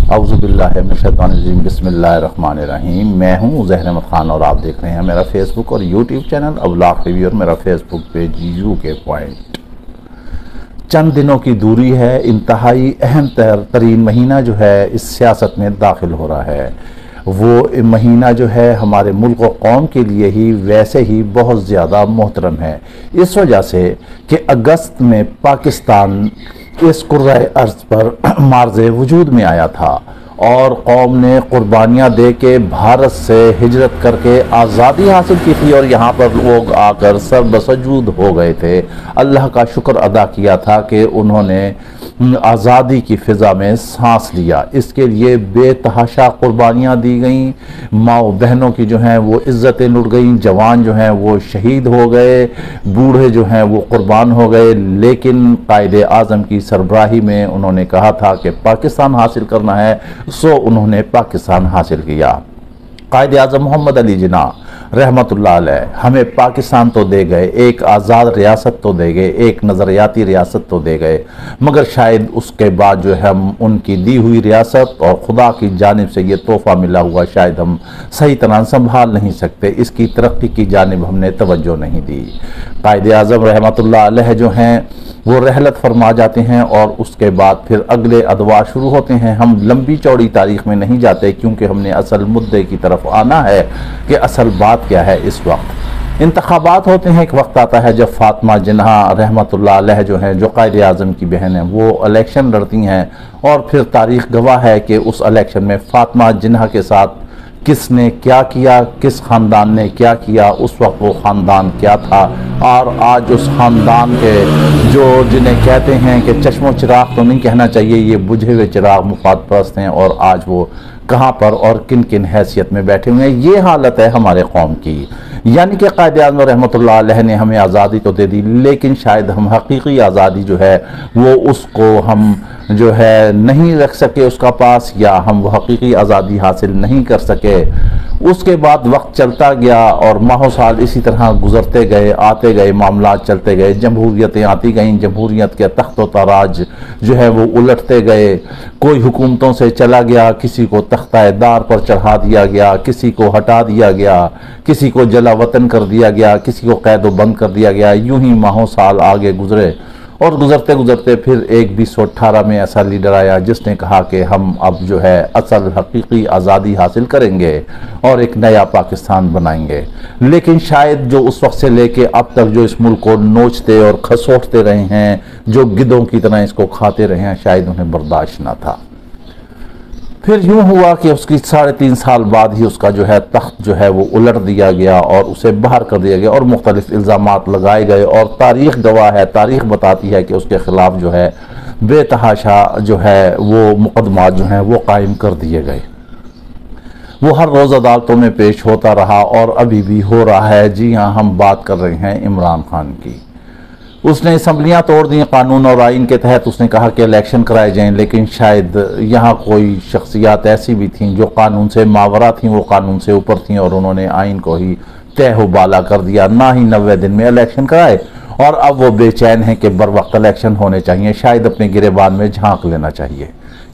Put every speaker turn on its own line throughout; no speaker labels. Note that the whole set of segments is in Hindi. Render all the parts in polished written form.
औज़ुबिल्लाहि मिनश्शैतानिर्रजीम बिस्मिल्लाहिर्रहमानिर्रहीम। मैं हूँ ज़हर अहमद ख़ान और आप देख रहे हैं मेरा फेसबुक और यूट्यूब चैनल अब्लाग टीवी और मेरा फेसबुक पेज UK पॉइंट। चंद दिनों की दूरी है, इंतहाई अहम तरीन महीना जो है इस सियासत में दाखिल हो रहा है। वो महीना जो है हमारे मुल्क और कौम के लिए ही वैसे ही बहुत ज़्यादा मोहतरम है, इस वजह से कि अगस्त में पाकिस्तान इस कुर्राए अर्ज़ पर मार्ज़े वजूद में आया था और कौम ने कुर्बानियाँ दे के भारत से हिजरत करके आज़ादी हासिल की थी और यहाँ पर लोग आकर सरबसजूद हो गए थे। अल्लाह का शुक्र अदा किया था कि उन्होंने आज़ादी की फ़िज़ा में सांस लिया। इसके लिए बेतहाशा कुर्बानियाँ दी गईं, माओ बहनों की जो हैं वो इज़्ज़तें लुट गईं, जवान जो हैं वो शहीद हो गए, बूढ़े जो हैं वो कुर्बान हो गए। लेकिन कायदे आज़म की सरबराही में उन्होंने कहा था कि पाकिस्तान हासिल करना है, सो उन्होंने पाकिस्तान हासिल किया। कायदे आज़म मोहम्मद अली जिन्ना रहमतुल्लाह अलैह हमें पाकिस्तान तो दे गए, एक आज़ाद रियासत तो दे गए, एक नज़रियाती रियासत तो दे गए, मगर शायद उसके बाद जो है हम उनकी दी हुई रियासत और खुदा की जानिब से ये तोहफ़ा मिला हुआ शायद हम सही तरह संभाल नहीं सकते। इसकी तरक्की की जानिब हमने तवज्जो नहीं दी। कायदे आज़म रहमतुल्लाह अलैह जो हैं वो रहलत फरमा जाते हैं और उसके बाद फिर अगले अदवार शुरू होते हैं। हम लंबी चौड़ी तारीख में नहीं जाते क्योंकि हमने असल मुद्दे की तरफ आना है कि असल बात क्या है। इस वक्त इंतखाबात होते हैं, एक वक्त आता है जब फातिमा जिन्ना रहमतुल्लाह अलैह जो हैं, जो कायदे आज़म की बहन हैं, वो इलेक्शन लड़ती हैं और फिर तारीख़ गवाह है कि उस इलेक्शन में फातिमा जिन्ना के साथ किसने क्या किया, किस ख़ानदान ने क्या किया, उस वक्त वो ख़ानदान क्या था और आज उस ख़ानदान के जो जिन्हें कहते हैं कि चश्मो चिराग तो नहीं कहना चाहिए, ये बुझे हुए चिराग मुफाद परस्त हैं और आज वो कहाँ पर और किन किन हैसियत में बैठे हुए हैं। ये हालत है हमारे कौम की। यानी कि कायदे आज़म रहमतुल्लाह अलैह ने हमें आज़ादी तो दे दी, लेकिन शायद हम हकीकी आज़ादी जो है वो उसको हम जो है नहीं रख सके उसका पास, या हम वो हकीकी आज़ादी हासिल नहीं कर सके। उसके बाद वक्त चलता गया और माह साल इसी तरह गुजरते गए, आते गए, मामलात चलते गए, जमहूरियतें आती गईं, जमहूरियत के तख्त व ताराज जो है वो उलटते गए। कोई हुकूमतों से चला गया, किसी को तख्ता-ए-दार पर चढ़ा दिया गया, किसी को हटा दिया गया, किसी को जला वतन कर दिया गया, किसी को कैद व बंद कर दिया गया। यूं ही माह साल आगे गुजरे और गुजरते गुजरते फिर एक 2018 में ऐसा लीडर आया जिसने कहा कि हम अब जो है असल हकीकी आज़ादी हासिल करेंगे और एक नया पाकिस्तान बनाएंगे। लेकिन शायद जो उस वक्त से लेके अब तक जो इस मुल्क को नोचते और खसोटते रहे हैं, जो गिद्धों की तरह इसको खाते रहे हैं, शायद उन्हें बर्दाश्त ना था। फिर यूं हुआ कि उसकी 3.5 साल बाद ही उसका जो है तख्त जो है वो उलट दिया गया और उसे बाहर कर दिया गया और मुख्तलिफ इल्ज़ामात लगाए गए और तारीख़ गवाह है, तारीख़ बताती है कि उसके ख़िलाफ़ जो है बेतहाशा जो है वो मुकदमात जो हैं वो कायम कर दिए गए। वो हर रोज़ अदालतों में पेश होता रहा और अभी भी हो रहा है। जी हाँ, हम बात कर रहे हैं इमरान खान की। उसने असम्बलियाँ तोड़ दी, कानून और आइन के तहत उसने कहा कि इलेक्शन कराए जाएं, लेकिन शायद यहाँ कोई शख्सियात ऐसी भी थीं जो कानून से मावरा थीं, वो कानून से ऊपर थीं और उन्होंने आइन को ही तय बाला कर दिया। ना ही 90 दिन में इलेक्शन कराए और अब वो बेचैन हैं कि बर वक्त इलेक्शन होने चाहिए, शायद अपने गिरेबान में झांक लेना चाहिए।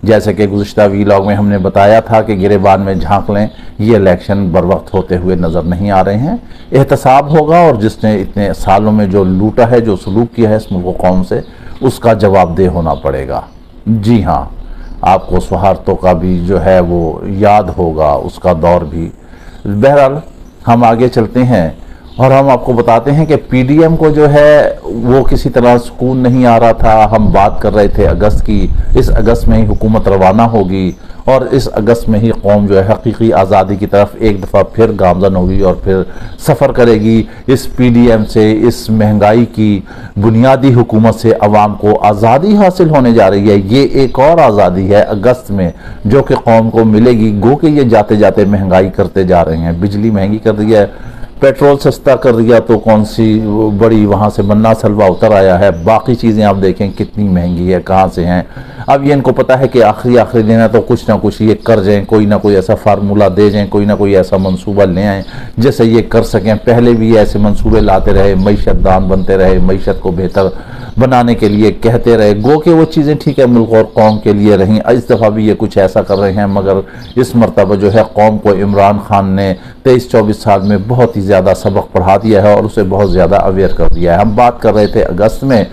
जैसे कि गुज़िश्ता वीलॉग में हमने बताया था कि गिरेबान में झांक लें, ये इलेक्शन बर वक्त होते हुए नज़र नहीं आ रहे हैं। एहतसाब होगा और जिसने इतने सालों में जो लूटा है, जो सलूक किया है इस मुल्क कौम से, उसका जवाबदेह होना पड़ेगा। जी हाँ, आपको सुहार्तों का भी जो है वो याद होगा, उसका दौर भी। बहरहाल हम आगे चलते हैं और हम आपको बताते हैं कि PDM को जो है वो किसी तरह सुकून नहीं आ रहा था। हम बात कर रहे थे अगस्त की, इस अगस्त में ही हुकूमत रवाना होगी और इस अगस्त में ही कौम जो है हकीकी आज़ादी की तरफ एक दफ़ा फिर गामज़न होगी और फिर सफ़र करेगी। इस PDM से, इस महंगाई की बुनियादी हुकूमत से अवाम को आज़ादी हासिल होने जा रही है। ये एक और आज़ादी है अगस्त में जो कि कौम को मिलेगी। गो कि ये जाते जाते महंगाई करते जा रहे हैं, बिजली महंगी कर दी है, पेट्रोल सस्ता कर दिया तो कौन सी बड़ी वहाँ से मन्ना सलवा उतर आया है, बाकी चीज़ें आप देखें कितनी महंगी है, कहाँ से हैं। अब ये इनको पता है कि आखिरी दिन है तो कुछ ना कुछ ये कर जाएं, कोई ना कोई ऐसा फार्मूला दे जाएं, कोई ना कोई ऐसा मंसूबा ले आएँ जैसे ये कर सकें। पहले भी ऐसे मंसूबे लाते रहे, मईशत दान बनते रहे, मईशत को बेहतर बनाने के लिए कहते रहे, गो के वो चीज़ें ठीक है मुल्क और कौम के लिए रहीं। इस दफ़ा भी ये कुछ ऐसा कर रहे हैं, मगर इस मरतबा जो है कौम को इमरान खान ने 23-24 साल में बहुत ही ज़्यादा सबक पढ़ा दिया है और उसे बहुत ज़्यादा अवेयर कर दिया है। हम बात कर रहे थे अगस्त में,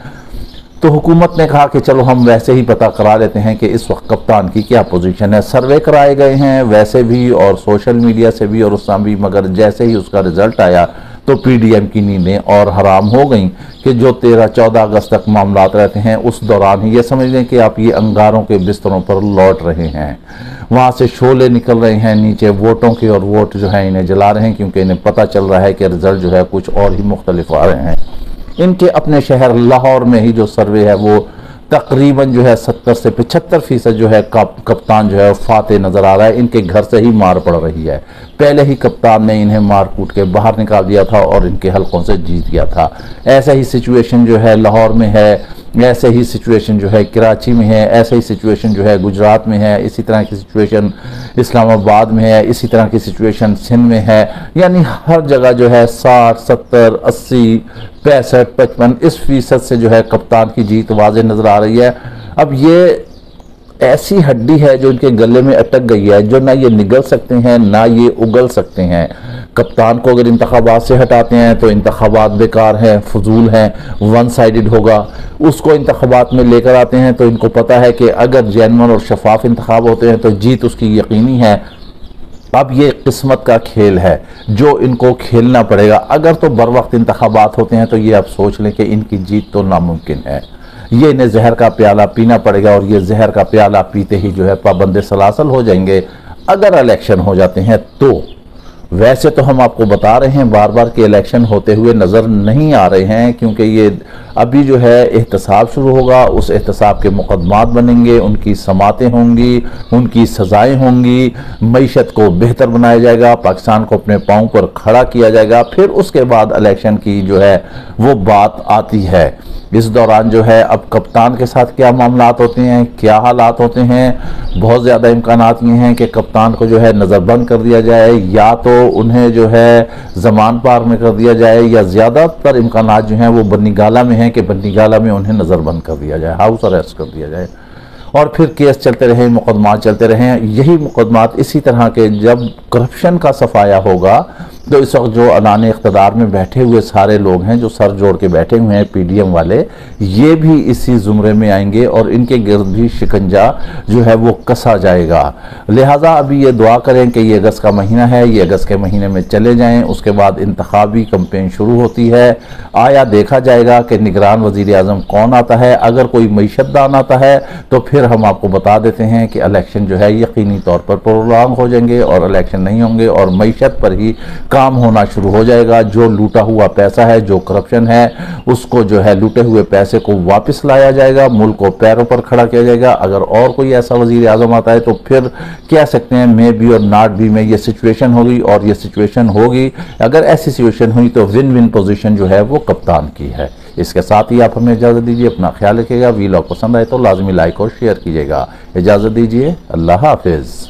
तो हुकूमत ने कहा कि चलो हम वैसे ही पता करा लेते हैं कि इस वक्त कप्तान की क्या पोजीशन है। सर्वे कराए गए हैं वैसे भी और सोशल मीडिया से भी और उसमें भी, मगर जैसे ही उसका रिजल्ट आया तो पीडीएम की नींदें और हराम हो गई कि जो 13-14 अगस्त तक मामलात रहते हैं उस दौरान ही ये समझ लें कि आप ये अंगारों के बिस्तरों पर लौट रहे हैं। वहाँ से शोले निकल रहे हैं नीचे वोटों के, और वोट जो है इन्हें जला रहे हैं क्योंकि इन्हें पता चल रहा है कि रिजल्ट जो है कुछ और ही मुख्तलिफ आ रहे हैं। इनके अपने शहर लाहौर में ही जो सर्वे है वो तकरीबन जो है 70 से 75% जो है कप्तान जो है फाते नजर आ रहा है। इनके घर से ही मार पड़ रही है। पहले ही कप्तान ने इन्हें मार कूट के बाहर निकाल दिया था और इनके हलकों से जीत गया था। ऐसा ही सिचुएशन जो है लाहौर में है, ऐसे ही सिचुएशन जो है कराची में है, ऐसे ही सिचुएशन जो है गुजरात में है, इसी तरह की सिचुएशन इस्लामाबाद में है, इसी तरह की सिचुएशन सिंध में है। यानी हर जगह जो है 60, 70, 80, 65, 55 इस फीसद से जो है कप्तान की जीत वाज़ेह नजर आ रही है। अब ये ऐसी हड्डी है जो इनके गले में अटक गई है, जो ना ये निगल सकते हैं ना ये उगल सकते हैं। कप्तान को अगर इंतखाबात से हटाते हैं तो इंतखाबात बेकार हैं, फजूल हैं, वन साइडेड होगा। उसको इंतखाबात में लेकर आते हैं तो इनको पता है कि अगर जेन्युइन और शफाफ इंतखाब होते हैं तो जीत उसकी यकीनी है। अब ये किस्मत का खेल है जो इनको खेलना पड़ेगा। अगर तो बर वक्त इंतखाबात होते हैं तो ये आप सोच लें कि इनकी जीत तो नामुमकिन है। ये इन्हें जहर का प्याला पीना पड़ेगा और ये जहर का प्याला पीते ही जो है पाबंद सलासल हो जाएंगे अगर इलेक्शन हो जाते हैं तो। वैसे तो हम आपको बता रहे हैं बार बार कि इलेक्शन होते हुए नज़र नहीं आ रहे हैं, क्योंकि ये अभी जो है एहतसाब शुरू होगा, उस एहतसाब के मुकदमात बनेंगे, उनकी समातें होंगी, उनकी सज़ाएं होंगी, मईशत को बेहतर बनाया जाएगा, पाकिस्तान को अपने पाँव पर खड़ा किया जाएगा। फिर उसके बाद इलेक्शन की जो है वो बात आती है। इस दौरान जो है अब कप्तान के साथ क्या मामलात होते हैं, क्या हालात होते हैं, बहुत ज़्यादा इम्कानात ये हैं कि कप्तान को जो है नज़रबंद कर दिया जाए, या तो उन्हें जो है ज़मान पार में कर दिया जाए, या ज़्यादातर इम्कानात जो हैं वो बन्नी गाला में हैं कि बन्नी गाला में उन्हें नज़रबंद कर दिया जाए, हाउस अरेस्ट कर दिया जाए और फिर केस चलते रहे, मुकदमात चलते रहे। यही मुकदमात इसी तरह के जब करप्शन का सफाया होगा तो इस वक्त जो अलान इख्तदार में बैठे हुए सारे लोग हैं जो सर जोड़ के बैठे हुए हैं पीडीएम वाले, ये भी इसी जुमरे में आएंगे और इनके गिर्द भी शिकंजा जो है वो कसा जाएगा। लिहाजा अभी ये दुआ करें कि ये अगस्त का महीना है, ये अगस्त के महीने में चले जाएं, उसके बाद इंतखाबी कैंपेन शुरू होती है। आया देखा जाएगा कि निगरान वज़ीर आज़म कौन आता है। अगर कोई मईशतदान आता है तो फिर हम आपको बता देते हैं कि इलेक्शन जो है यकीनी तौर पर प्रोलॉन्ग हो जाएंगे और इलेक्शन नहीं होंगे और मईशत पर ही काम होना शुरू हो जाएगा। जो लूटा हुआ पैसा है, जो करप्शन है, उसको जो है लूटे हुए पैसे को वापस लाया जाएगा, मुल्क को पैरों पर खड़ा किया जाएगा। अगर और कोई ऐसा वजीर आजम आता है तो फिर कह सकते हैं मे बी और नॉट बी में ये सिचुएशन होगी और ये सिचुएशन होगी। अगर ऐसी सिचुएशन हुई तो विन विन पोजीशन जो है वो कप्तान की है। इसके साथ ही आप हमें इजाज़त दीजिए, अपना ख्याल रखिएगा। वीलॉग पसंद आए तो लाजमी लाइक और शेयर कीजिएगा। इजाज़त दीजिए, अल्लाह हाफिज़।